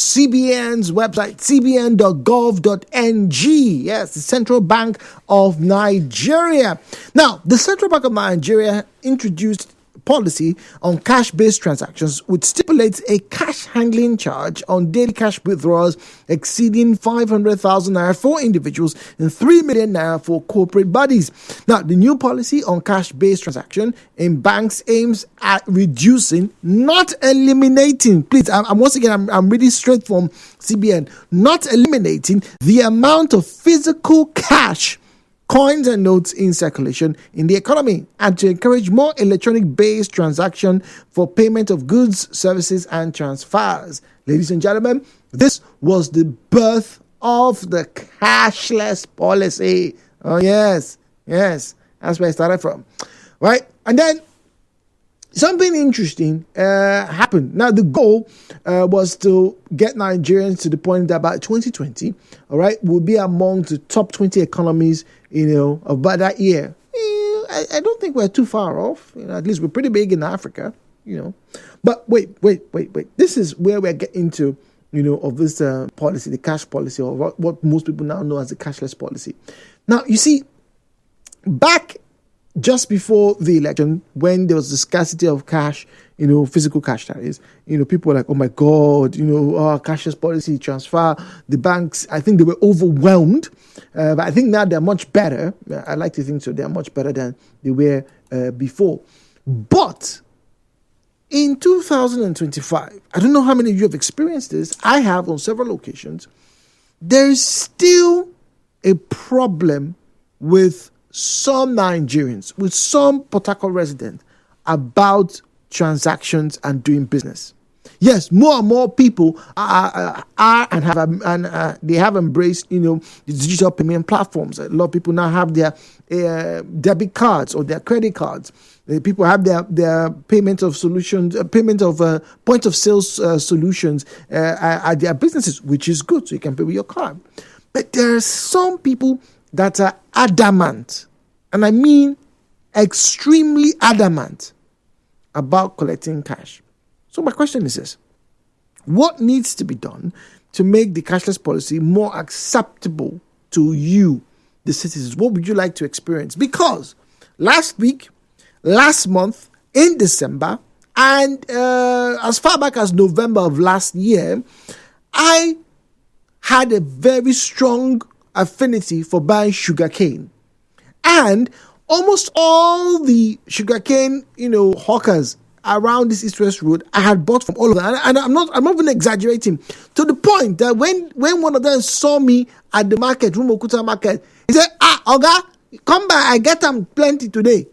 CBN's website, cbn.gov.ng. Yes, the Central Bank of Nigeria. Now, the Central Bank of Nigeria introduced policy on cash-based transactions, which stipulates a cash handling charge on daily cash withdrawals exceeding 500,000 naira for individuals and 3 million naira for corporate bodies. Now, the new policy on cash-based transaction in banks aims at reducing, not eliminating. Please, I'm reading straight from CBN. Not eliminating the amount of physical cash, coins and notes in circulation in the economy, and to encourage more electronic-based transaction for payment of goods, services, and transfers. Ladies and gentlemen, this was the birth of the cashless policy. Oh, yes, that's where I started from, right? And then something interesting happened. Now, the goal was to get Nigerians to the point that by 2020, all right, we'll be among the top 20 economies, about that year. I don't think we're too far off. At least we're pretty big in Africa, But wait. This is where we're getting to, of this policy, the cash policy, or what most people now know as the cashless policy. Now, you see, back just before the election, when there was the scarcity of cash, physical cash, that is, people were like, oh my God, cashless policy, transfer, the banks, I think they were overwhelmed. But I think now they're much better. I like to think so. They're much better than they were before. But in 2025, I don't know how many of you have experienced this. I have on several occasions. There's still a problem with some Nigerians, with some Port Harcourt residents, about transactions and doing business. Yes, more and more people are and they have embraced, the digital payment platforms. A lot of people now have their debit cards or their credit cards. People have their payment of solutions, payment of point of sales solutions at their businesses, which is good. So you can pay with your card. But there are some people that are adamant, and I mean extremely adamant, about collecting cash. So my question is this: what needs to be done to make the cashless policy more acceptable to you, the citizens? What would you like to experience? Because last month, in December, and as far back as November of last year, I had a very strong affinity for buying sugarcane. And almost all the sugarcane, hawkers around this East-West Road, I had bought from all of them. And I'm not even exaggerating. To the point that when one of them saw me at the market, Rumokuta market, he said, Oga, come by, I get them plenty today.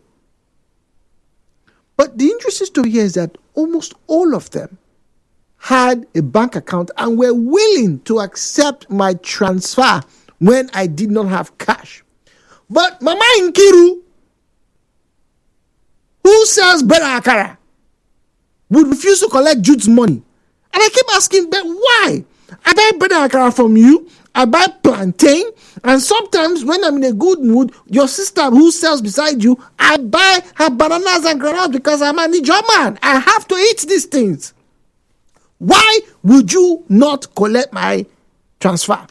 But the interesting story here is that almost all of them had a bank account and were willing to accept my transfer when I did not have cash. But Mama Nkiru, who sells bread and akara, would refuse to collect Jude's money. And I keep asking, but why? I buy bread and akara from you, I buy plantain, and sometimes when I'm in a good mood, your sister who sells beside you, I buy her bananas and granules because I'm a Niger man. I have to eat these things. Why would you not collect my transfer?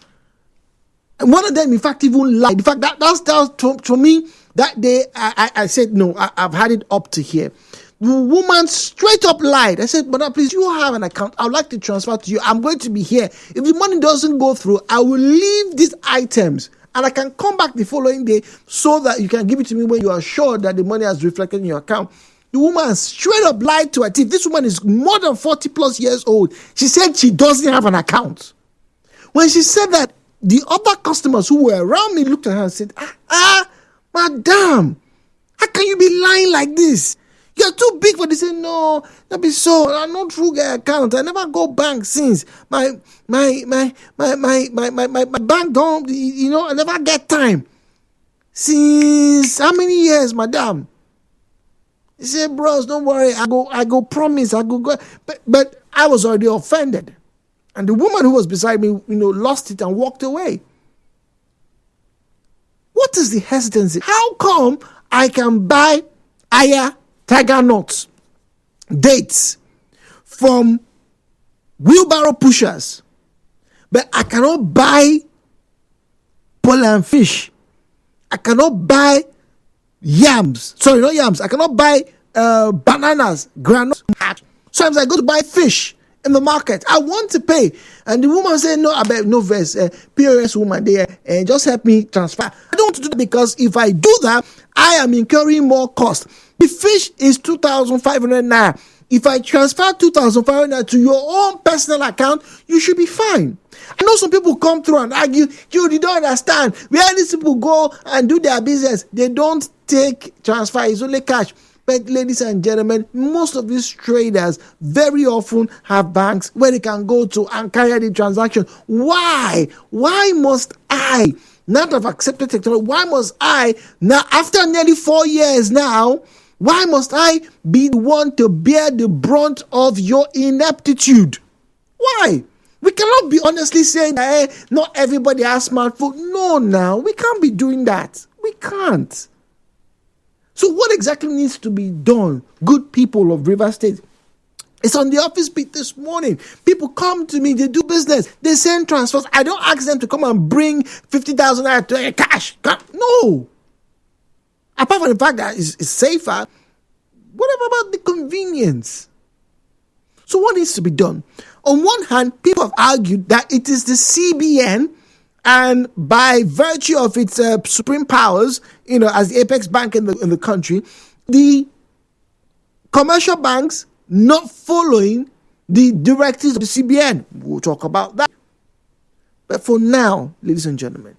And one of them, in fact, even lied. In fact, that's to me, that day, I said, no, I've had it up to here. The woman straight up lied. I said, but please, you have an account. I would like to transfer to you. I'm going to be here. If the money doesn't go through, I will leave these items and I can come back the following day so that you can give it to me when you are sure that the money has reflected in your account. The woman straight up lied to her teeth. This woman is more than 40 plus years old. She said she doesn't have an account. When she said that, the other customers who were around me looked at her and said, madam, how can you be lying like this? You're too big for this. Say, no, that be so. I'm not through the account. I never go bank since. My bank don't, I never get time. Since how many years, madam? He said, bros, don't worry. I go promise. I go. But I was already offended. And the woman who was beside me, lost it and walked away. What is the hesitancy? How come I can buy tiger nuts, dates from wheelbarrow pushers but I cannot buy Poland fish. I cannot buy yams. Sorry, not yams. I cannot buy bananas, granules. Sometimes I go to buy fish in the market. I want to pay. And the woman said, no, I bet no verse. POS woman there, and just help me transfer. I don't want to do that because if I do that, I am incurring more cost. The fish is 2,500 naira. If I transfer 2,500 naira to your own personal account, you should be fine. I know some people come through and argue, you don't understand. Where these people go and do their business, they don't take transfer, it's only cash. But ladies and gentlemen, most of these traders very often have banks where they can go to and carry the transaction. Why? Why must I not have accepted technology? Why must I now, after nearly 4 years now, why must I be the one to bear the brunt of your ineptitude? Why? We cannot be honestly saying that not everybody has smartphone. No, now we can't be doing that. We can't. So what exactly needs to be done, good people of River State? It's on the office beat this morning. People come to me, they do business, they send transfers. I don't ask them to come and bring 50,000 naira to cash. No. Apart from the fact that it's safer, what about the convenience? So what needs to be done? On one hand, people have argued that it is the CBN, and by virtue of its supreme powers, as the apex bank in the country, the commercial banks not following the directives of the CBN. We'll talk about that. But for now, ladies and gentlemen,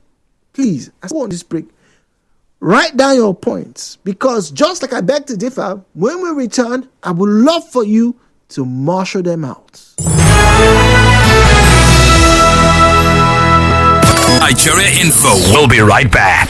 please, as I go on this break, write down your points, because just like I beg to differ, when we return, I would love for you to marshal them out. Nigeriainfo will be right back.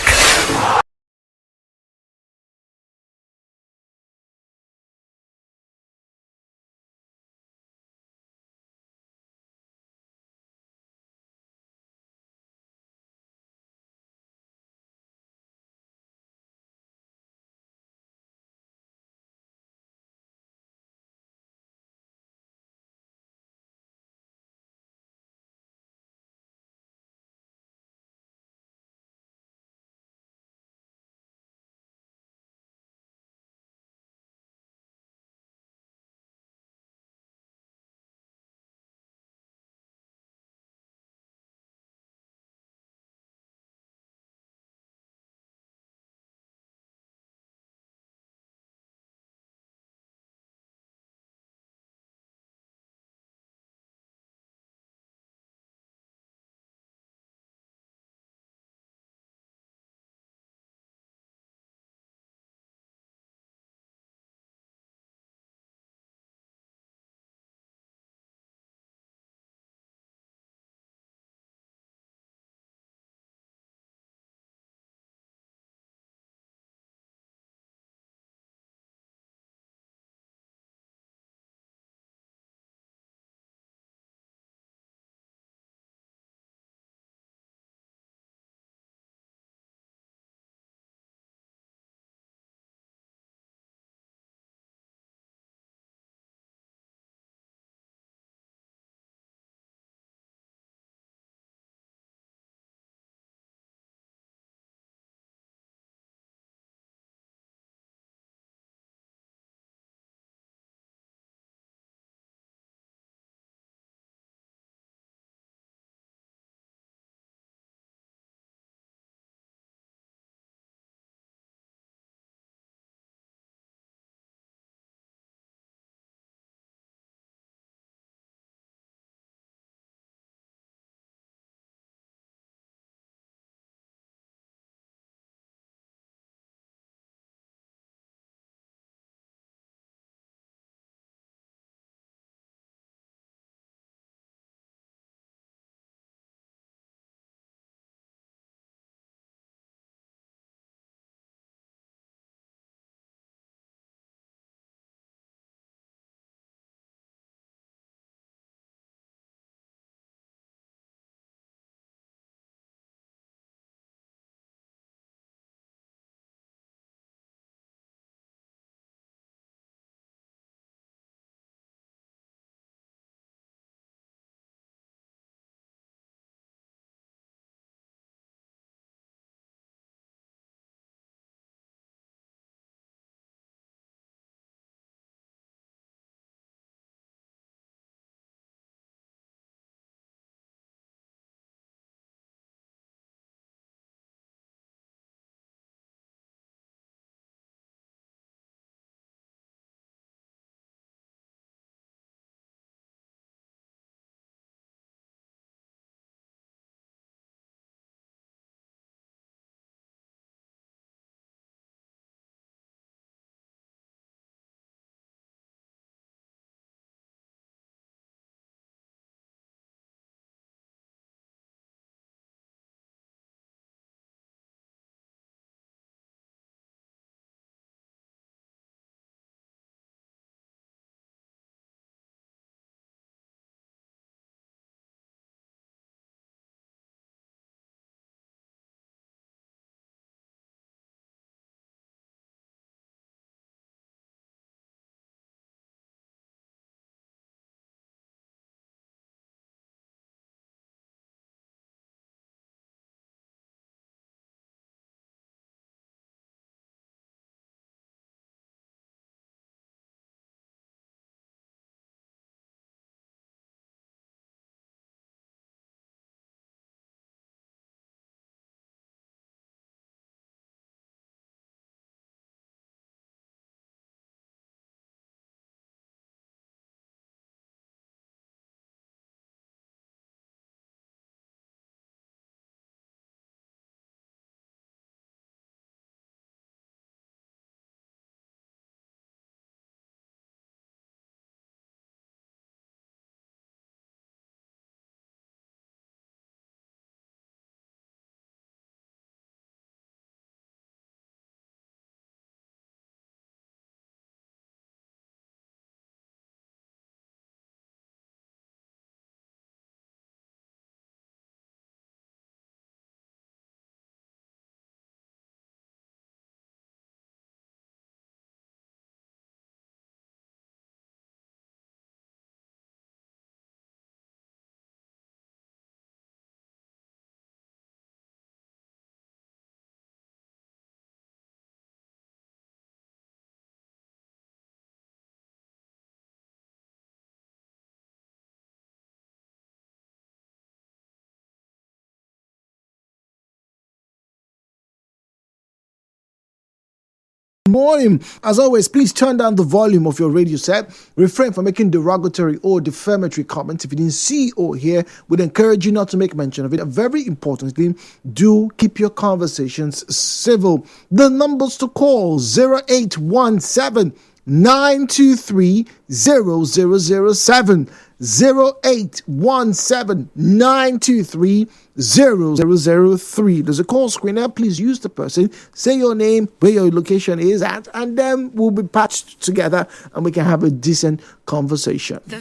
Morning. As always, please turn down the volume of your radio set. Refrain from making derogatory or defamatory comments. If you didn't see or hear, we'd encourage you not to make mention of it. And very importantly, do keep your conversations civil. The numbers to call: 0817 923 0007. 0817 923 0003. There's a call screener. Please use the person, say your name, where your location is at, and then we'll be patched together and we can have a decent conversation. The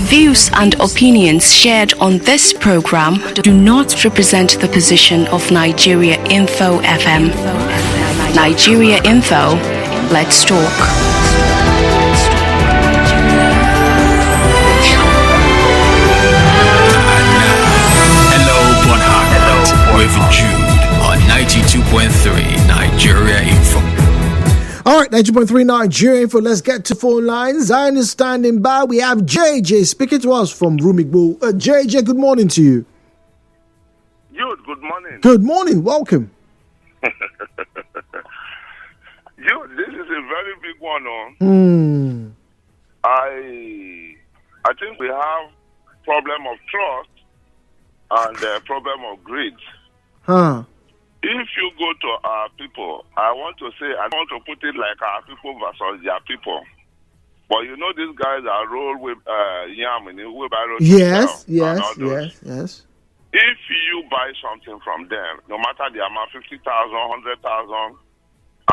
views and opinions shared on this program do not represent the position of Nigeriainfo FM. Nigeriainfo, let's talk. With Jude on 92.3 Nigeria Info. All right, 92.3 Nigeria Info. Let's get to phone lines. Zion is standing by. We have JJ speaking to us from Rumigbo. JJ, good morning to you. Jude, good morning. Good morning. Welcome. Jude, this is a very big one. I think we have problem of trust and problem of greed. If you go to our people, I want to put it like our people versus their people. But you know these guys are roll with yam in the wheelbarrow. Yes. If you buy something from them, no matter the amount, 50,000, 100,000,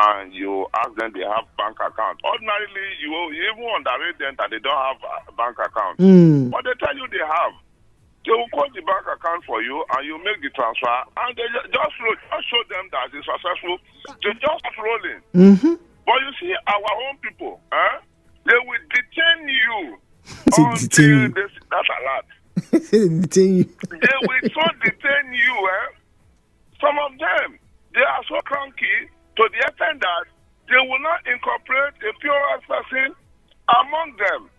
and you ask them they have bank account. Ordinarily, you even underrate them that they don't have a bank account. But they tell you they have. They will call the bank account for you and you make the transfer and they just show them that it's successful. They just rolling. But you see, our own people, they will detain you until that's a lot. Detain you. They will so detain you. Some of them, they are so cranky to the extent that they will not incorporate a POS person among them.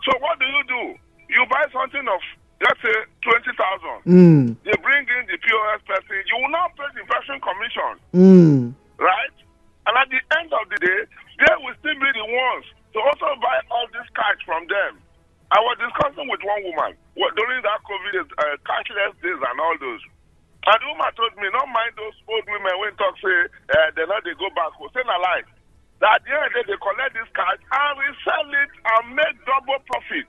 So what do? You buy something of, let's say, 20,000. They bring in the POS person. You will not pay the person commission. Right? And at the end of the day, they will still be the ones to also buy all these cards from them. I was discussing with one woman during that COVID cashless days and all those. And the woman told me, not mind those old women when talk say, they go back. Say a lie. That at the end of the day, they collect this card and resell it and make double profit.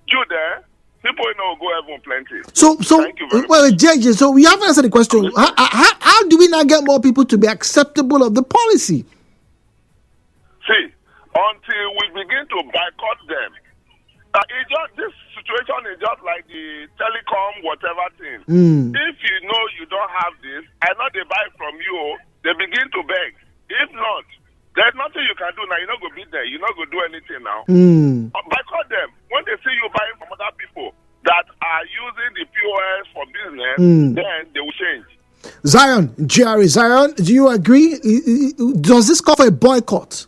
You there? People go heaven plenty. So thank you very much. JJ, so we haven't answered the question. How do we now get more people to be acceptable of the policy? See, until we begin to boycott them, this situation is just like the telecom, whatever thing. If you know you don't have this, I know they buy from you, they begin to beg. If not, there's nothing you can do now. You're not going to be there. You're not going to do anything now. Boycott them. When they see you buying from other people that are using the POS for business, then they will change. Zion, Jerry, Zion, do you agree? Does this call for a boycott?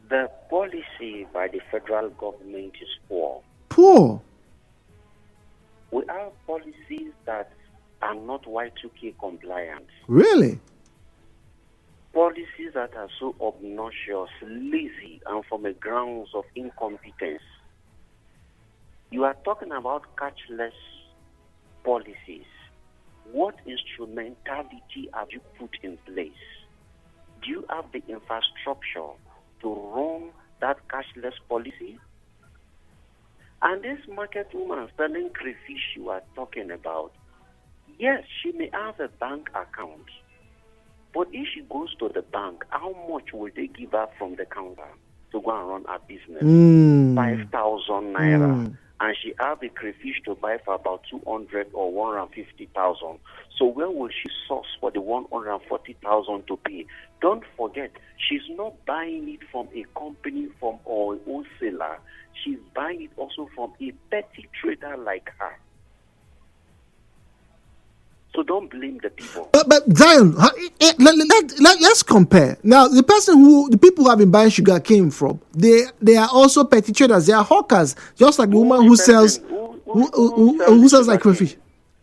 The policy by the federal government is poor. Poor? We have policies that are not Y2K compliant. Really? Policies that are so obnoxious, lazy, and from the grounds of incompetence. You are talking about cashless policies. What instrumentality have you put in place? Do you have the infrastructure to run that cashless policy? And this market woman selling crayfish you are talking about, yes, she may have a bank account. But if she goes to the bank, how much will they give her from the counter to go and run her business? 5,000 naira. And she have a crayfish to buy for about 200 or 150,000. So where will she source for the 140,000 to pay? Don't forget, she's not buying it from a company or a wholesaler. She's buying it also from a petty trader like her. So don't blame the people. But Zion, let's compare. Now, the people who have been buying sugar cane from, they are also petty traders. They are hawkers, just like the woman who sells like crayfish.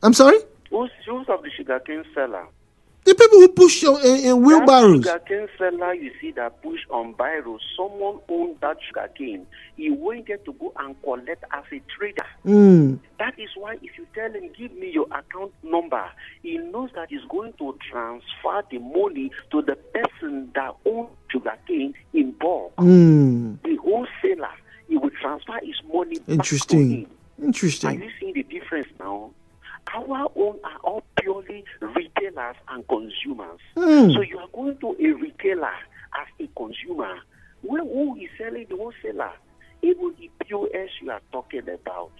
I'm sorry? Who's of the sugar cane seller? The people who push in wheelbarrows. That sugarcane seller you see that push on barrows, someone owned that sugarcane. He wanted to go and collect as a trader. That is why if you tell him, give me your account number, he knows that he's going to transfer the money to the person that owns sugarcane in bulk. The wholesaler, he will transfer his money back to him. Interesting. Are you seeing the difference now? Our own are all purely retailers and consumers. So you are going to a retailer as a consumer. Who is selling the wholesaler? Even the POS you are talking about.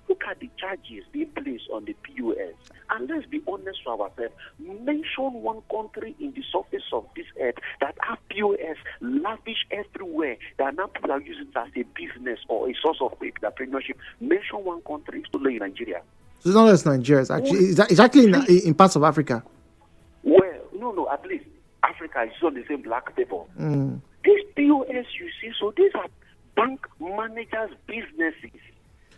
Look at the charges being placed on the POS. And let's be honest to ourselves. Mention one country in the surface of this earth that have POS lavish everywhere, that now people are using it as a business or a source of entrepreneurship. Mention one country. It's only in Nigeria. So it's not just Nigeria. It's actually in parts of Africa. Well, no. At least Africa is on the same black paper. These POS you see, so these are bank managers' businesses.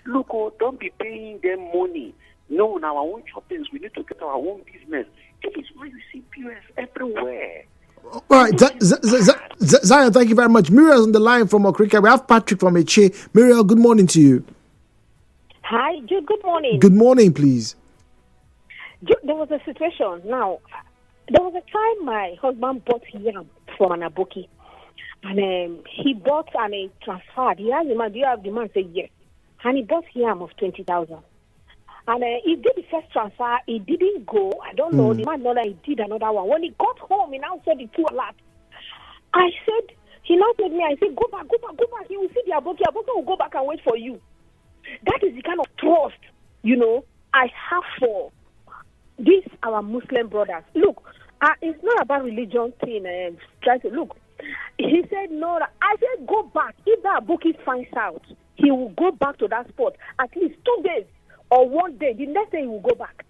Look, don't be paying them money. No, now our own shoppings, we need to get our own business. This is why you see POS everywhere. All right, Zion, thank you very much. Muriel's on the line from Okrika. We have Patrick from Eche. Muriel, good morning to you. Hi, Jude, good morning. Good morning, please. Jude, there was a situation. Now, there was a time my husband bought yam from an aboki. And he bought and he transferred. He asked the man, do you have the man? Said yes. And he bought yam of 20,000. And he did the first transfer. He didn't go. I don't know. The man know that he did another one. When he got home, he now said the two alert. He now told me, I said, go back. He will see the aboki. Aboki will go back and wait for you. That is the kind of trust, I have for these our Muslim brothers. Look, it's not about religion thing. Try to look. He said no. I said go back. If that bookie finds out, he will go back to that spot at least 2 days or 1 day. The next day he will go back.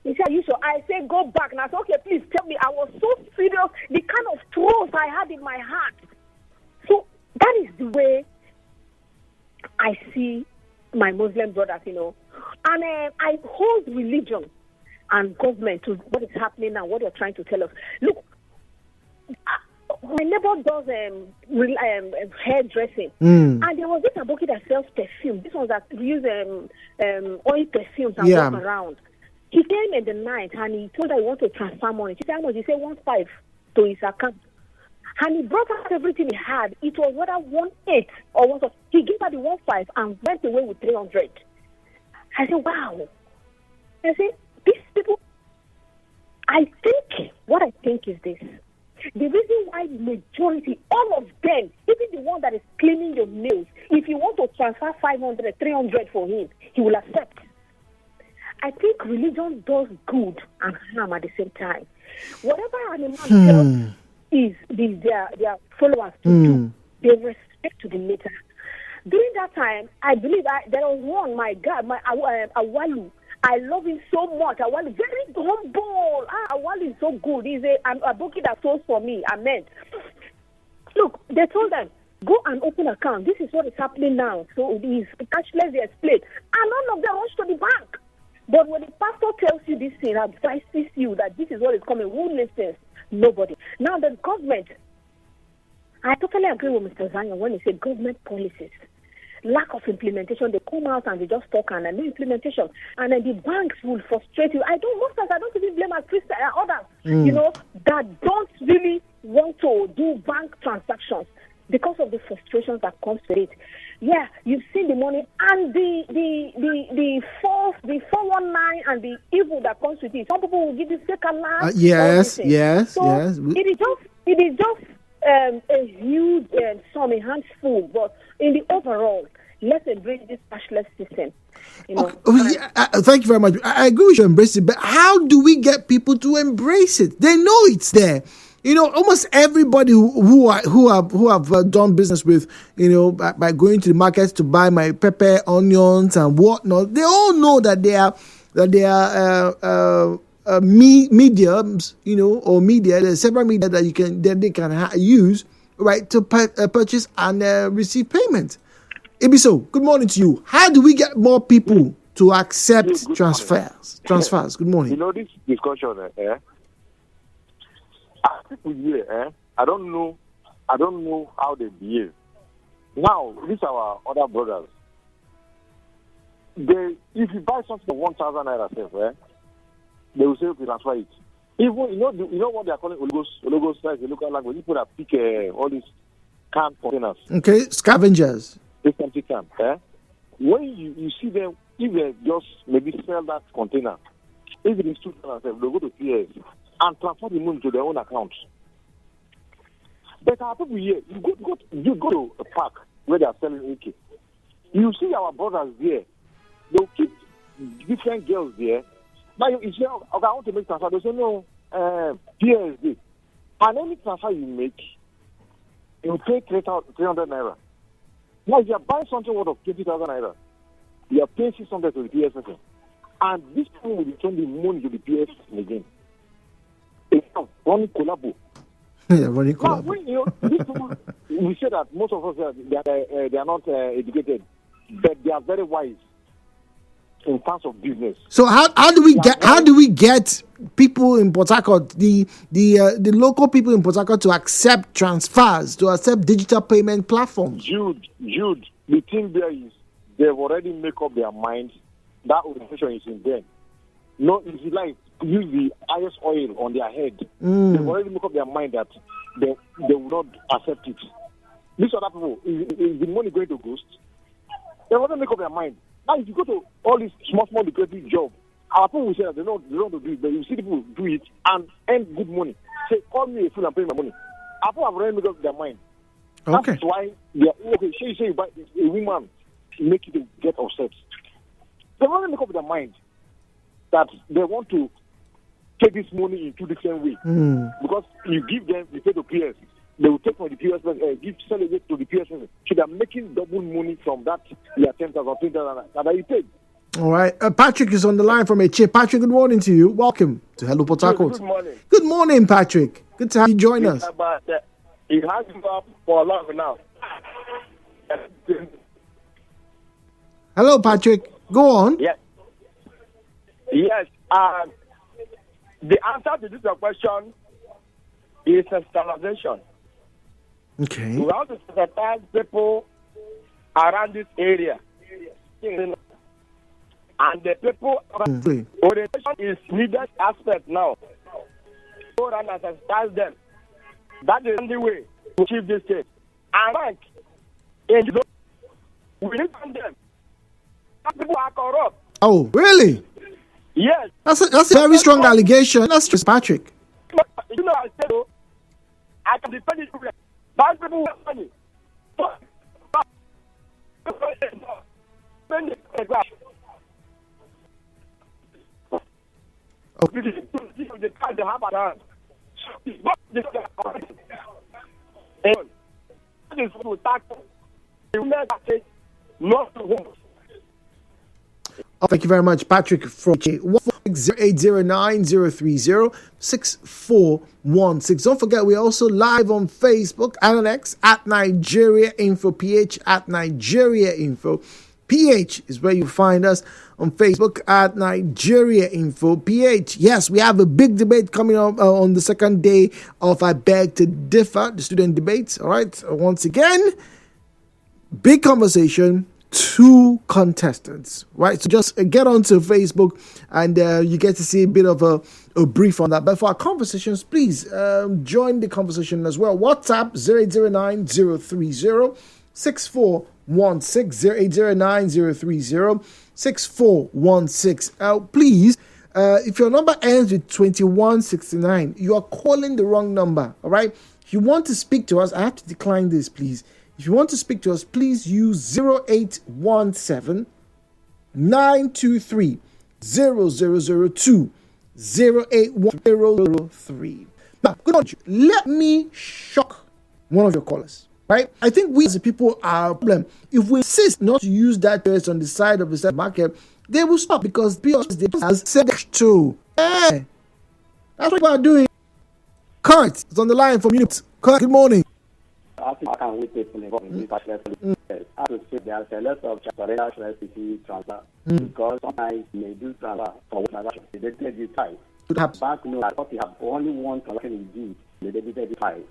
He said, "You so?" I said go back. And I said, okay, please tell me. I was so serious. The kind of trust I had in my heart. So that is the way I see my Muslim brothers, And I hold religion and government to what is happening now, what they're trying to tell us. Look, my neighbor does hairdressing, and there was this aboki that sells perfume. This one that use oil perfumes and walk around. He came in the night and he told her he wanted to transfer money. She said, how much? He said 1.5 to his account. And he brought out everything he had. It was whether 1.8 or 1. He gave her the 1.5 and went away with 300. I said, wow. I said, these people, what I think is this. The reason why the majority, all of them, even the one that is cleaning your nails, if you want to transfer 500, 300 for him, he will accept. I think religion does good and harm at the same time. Whatever animal tells is their followers to do, they respect to the letter. During that time, I believe there was one, my God, my Awalu. I love him so much. Awalu, very humble. Awalu is so good. He's a bookie that sold for me. Amen. Look, they told them, go and open an account. This is what is happening now. So it is cashless, they explain. And none of them rush to the bank. But when the pastor tells you this thing, advises you that this is what is coming, who listens? Nobody. Now the government, I totally agree with Mr. Zion when he said government policies, lack of implementation. They come out and they just talk and no implementation, and then the banks will frustrate you. I don't even blame Christians and others, that don't really want to do bank transactions because of the frustrations that comes with it. Yeah, you've seen the money and the 419 and the evil that comes with it. Some people will give you fake alarms. Yes. So it is just a huge sum, a handful. But in the overall, let's embrace this cashless system. Thank you very much. I agree with you, embrace it. But how do we get people to embrace it? They know it's there. Almost everybody who have done business with, by going to the markets to buy my pepper, onions, and whatnot, they all know that they are mediums, or media. There's several media that they can use, right, to purchase and receive payment. Ibiso, good morning to you. How do we get more people to accept transfers? Good morning. This discussion, People here, I don't know how they behave. Now, these are our other brothers. If you buy something for 1,000 naira, they will say, okay, transfer it. Even you know what they are calling ologos size, the local language. People that pick all these canned containers. Okay, scavengers. This empty can. When you see them, if they just maybe sell that container, if it is 2,000, they'll go to PS and transfer the money to their own account. But our people here, you go to a park where they are selling AK. You see our brothers there. They'll keep different girls there. Now you say, okay, I want to make transfer. They say, no, PSD. And any transfer you make, you pay 300 naira. Now if you are buying something worth of 20,000 naira, you are paying 600 to the PS person. And this people will return the money to the PS person again. It's not running collabo. Yeah, running collabo. Now, when, these people, we say that most of us they are not educated, but they are very wise in terms of business. So how do we get people in Port Harcourt, the local people in Port Harcourt, to accept transfers, to accept digital payment platforms? Jude, the thing there is they've already made up their mind that organization is in them. No, if you like, use the highest oil on their head. They've already made up their mind that they will not accept it. These other people, is the money going to ghost? They've already made up their mind. Now, if you go to all these small lucrative jobs, our people will say that they don't want to do it, but you see people do it and earn good money. Say, call me a fool and pay my money. Our people have already made up their mind. Okay. That's why they are, okay, say you buy a woman, make it get upset. They've already made up their mind that they want to take this money in two different ways. Because you give them, you pay the PS, they will take from the PS, sell it to the PS. So they're making double money from that, their 10,000 or 20,000 that you paid. All right. Patrick is on the line from HA. Patrick, good morning to you. Welcome to Hello Port Harcourt. Good morning. Good morning, Patrick. Good to have you join us. It has been up for long now. Hello, Patrick. Go on. Yes. The answer to this question is sensitization. Okay. We have to sensitize people around this area. And the people orientation is needed aspect now. Go around and sensitize them. That is the only way to achieve this thing. And like, we need them. Some people are corrupt. Oh, really? Yes. That's a very strong allegation. That's just Patrick. You know, I said, I can defend it. Bad people want money. Oh, thank you very much, Patrick from 1-809-030-6416. Don't forget, we're also live on Facebook and on X at Nigeriainfo, PH at Nigeriainfo. PH is where you find us on Facebook at Nigeriainfo, PH. Yes, we have a big debate coming up on the second day of I Beg to Differ, the student debates. All right, once again, big conversation. 2 contestants, right? So just get onto Facebook and you get to see a bit of a brief on that. But for our conversations, please join the conversation as well. WhatsApp 0809-030-6416, 0809-030-6416. Please, if your number ends with 2169, you are calling the wrong number, all right? If you want to speak to us, I have to decline this, please. If you want to speak to us, please use 0817 923 0002 08103. Now, good on you. Let me shock one of your callers, right? I think we as a people are a problem. If we insist not to use that person on the side of the stock market, they will stop because they has said to. Hey, that's what we are doing. Kurt is on the line from Unit. Kurt, good morning. I can wait people involved in this cashless. I have to say there's a lot of transfer because sometimes you may do transfer for one transaction. They take the time. Bank know that what you have only one transaction you do. they will be 35.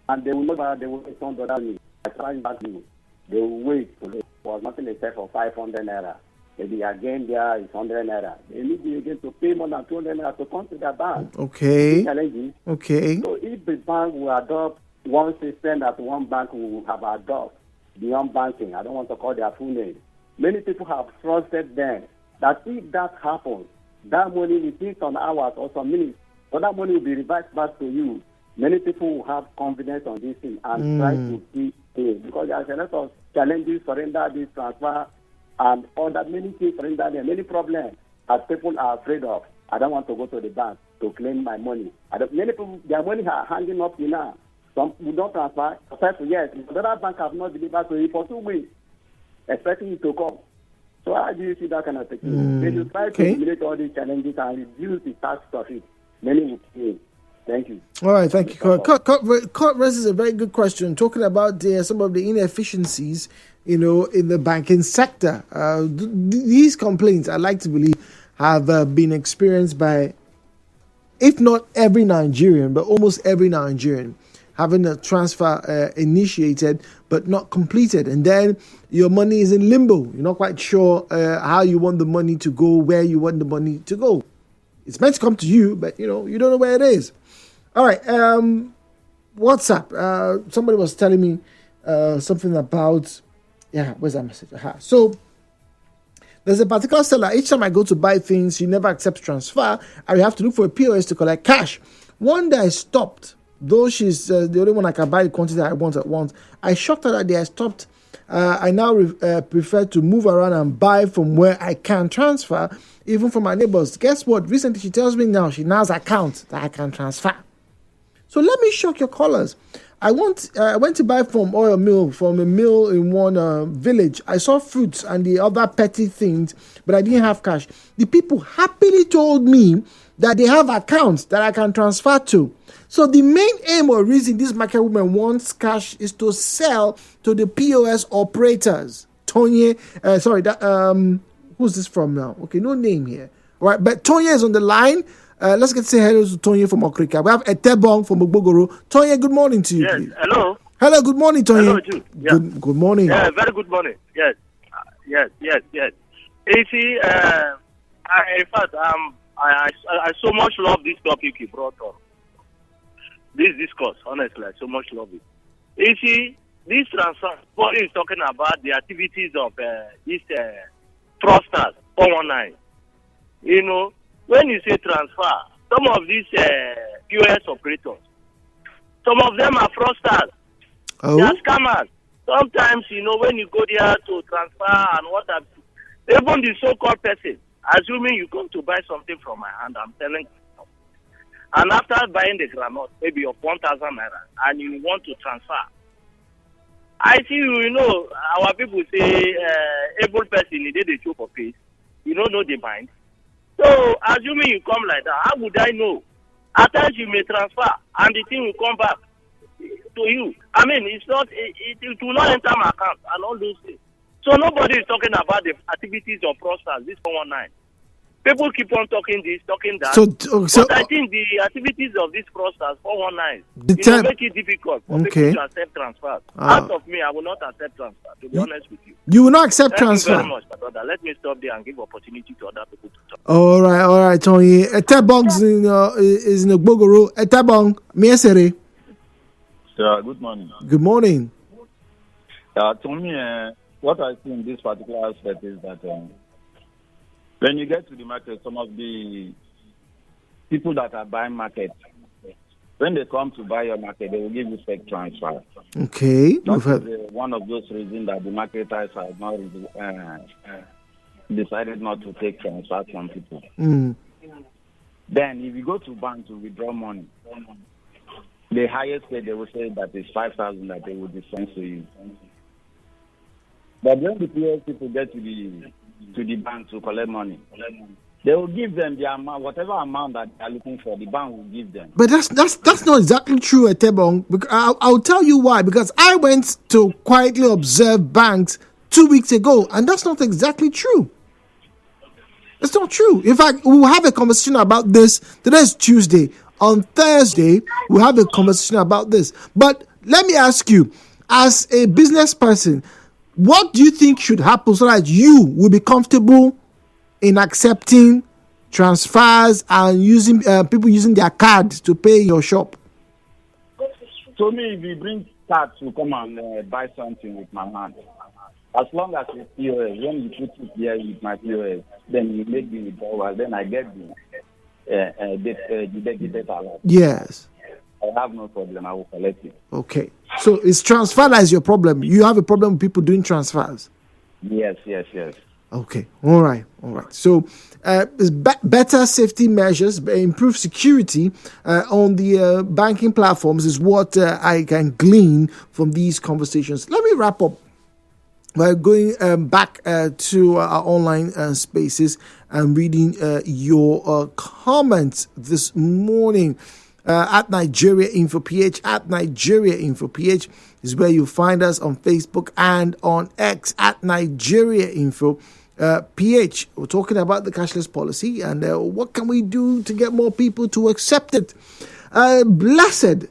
And they will never, they will wait on the other me. I try back you. They will wait to it was nothing except for 500 naira. Maybe again there is 100 naira. They need you again to pay more than 200 naira to come to their bank. Okay. Okay. So if the bank will adopt one system that one bank will have adopted beyond banking, I don't want to call their full name. Many people have trusted them that if that happens, that money within some hours or some minutes, so that money will be reversed back to you. Many people will have confidence on this thing and try to keep it because there's a lot of challenges, surrender this, transfer, and all that many things surrender there, many problems that people are afraid of. I don't want to go to the bank to claim my money. Many people, their money are hanging up to now. Some will not transfer, yes, the other bank have not delivered to you for 2 weeks, expecting you to come. So how do you see that kind of thing? They should try to eliminate all these challenges and reduce the tax profit. Many will pay. Thank you. All right, thank you. Court raises a very good question, talking about some of the inefficiencies, in the banking sector. These complaints, I like to believe, have been experienced by, if not every Nigerian, but almost every Nigerian, having a transfer initiated but not completed, and then your money is in limbo. You're not quite sure how you want the money to go, where you want the money to go. It's meant to come to you, but you don't know where it is. All right, WhatsApp. Somebody was telling me something about, where's that message? So there's a particular seller. Each time I go to buy things, she never accepts transfer. I have to look for a POS to collect cash. One day I stopped, though she's the only one I can buy the quantity I want at once. I shocked her that day. I stopped. I now prefer to move around and buy from where I can transfer, even from my neighbors. Guess what? Recently, she tells me now she now has accounts that I can transfer. So let me shock your callers. I went to buy from a mill in one village. I saw fruits and the other petty things, but I didn't have cash. The people happily told me that they have accounts that I can transfer to. So the main aim or reason this market woman wants cash is to sell to the POS operators. Tonye, who's this from now? Okay, no name here. All right, but Tonye is on the line. Let's say hello to Tonye from Okrika. We have Etebong from Ogbogoro. Tonye, good morning to you. Yes, please. Hello. Hello, good morning, Tonye. Hello, Jude. Yeah. Good morning. Yeah, very good morning. Yes. Yes. You see, in fact, I so much love this topic you brought up. This discourse, honestly, I so much love it. You see, this transfer, what is talking about the activities of these fraudsters, 419. When you say transfer, some of these POS operators, some of them are fraudsters. Oh. They are scammers. Sometimes, when you go there to transfer and what have you, even the so-called person, assuming you come to buy something from my hand, I'm telling you, and after buying the granite, maybe of 1,000 naira, and you want to transfer, I see our people say, able person, they did a show for face. You don't know the mind. So, assuming you come like that, how would I know? At times you may transfer, and the thing will come back to you. I mean, it will not enter my account and all those things. So nobody is talking about the activities of fraudsters, this 419. People keep on talking this, talking that. But I think the activities of these fraudsters, 419, make it difficult for people to accept transfers. Out of me, I will not accept transfer, to be honest with you. You will not accept transfer? Thank you very much, my brother. Let me stop there and give opportunity to other people to talk. All right, Tony. Etebong is in Ogbogoro. Etebong, Miesere. Sir, good morning. Good morning. To me, what I see in this particular aspect is that when you get to the market, some of the people that are buying market, when they come to buy your market, they will give you fake transfer. Okay. That is one of those reasons that the marketers have not decided not to take transfer from people. Then if you go to bank to withdraw money, the highest pay they will say that is 5,000 that they will dispense to you. But when the people get to the bank to collect money, they will give them the amount, whatever amount that they are looking for. The bank will give them. But that's not exactly true, Etebong. I'll tell you why. Because I went to quietly observe banks 2 weeks ago, and that's not exactly true. It's not true. In fact, we'll have a conversation about this. Today is Tuesday. on Thursday, we'll have a conversation about this. But let me ask you, as a business person, what do you think should happen so that you will be comfortable in accepting transfers and using people using their cards to pay your shop? To me, if you bring cards to come and buy something with my hand, as long as it's POS, when you put it here with my POS, then you make the withdrawal, then I get the data alert. Yes. I have no problem. I will collect it. Okay. So it's transfer that is your problem. You have a problem with people doing transfers? Yes. Okay. All right. So it's better safety measures, improved security on the banking platforms is what I can glean from these conversations. Let me wrap up by going back to our online spaces and reading your comments this morning. At Nigeriainfo PH, at Nigeriainfo PH is where you find us on Facebook and on X at Nigeriainfo PH. We're talking about the cashless policy and what can we do to get more people to accept it. Blessed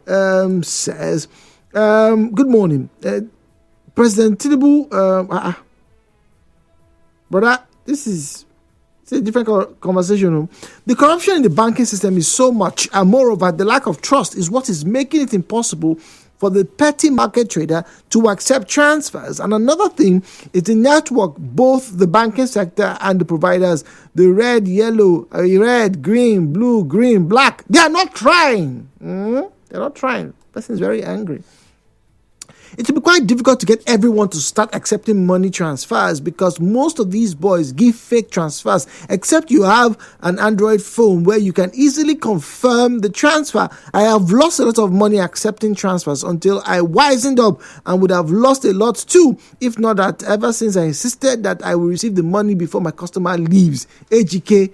says, good morning. President Tinubu, brother, it's a different conversation. The corruption in the banking system is so much, and moreover, the lack of trust is what is making it impossible for the petty market trader to accept transfers. And another thing is the network, both the banking sector and the providers, the red, yellow, red, green, blue, green, black, they are not trying. They're not trying. The person is very angry. It will be quite difficult to get everyone to start accepting money transfers because most of these boys give fake transfers, except you have an Android phone where you can easily confirm the transfer. I have lost a lot of money accepting transfers until I wisened up and would have lost a lot too, if not that ever since I insisted that I will receive the money before my customer leaves. AGK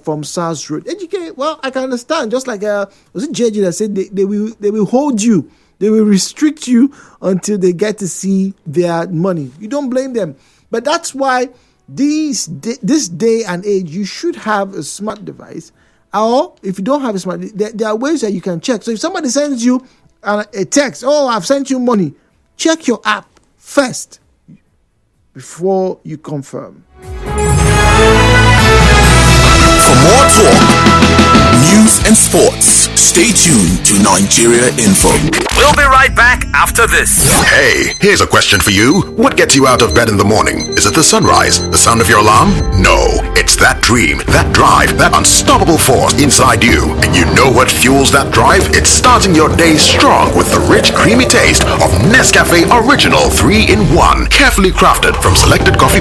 from SARS Road. AGK, well, I can understand. Just like, was it JJ that said they will hold you. They will restrict you until they get to see their money. You don't blame them. But that's why this day and age, you should have a smart device. Or if you don't have a smart, there are ways that you can check. So if somebody sends you a text, oh, I've sent you money, check your app first before you confirm. For more talk, news and sports, stay tuned to Nigeriainfo. We'll be right back after this. Hey, here's a question for you. What gets you out of bed in the morning? Is it the sunrise? The sound of your alarm? No, it's that dream, that drive, that unstoppable force inside you. And you know what fuels that drive? It's starting your day strong with the rich, creamy taste of Nescafe Original 3-in-1. Carefully crafted from selected coffee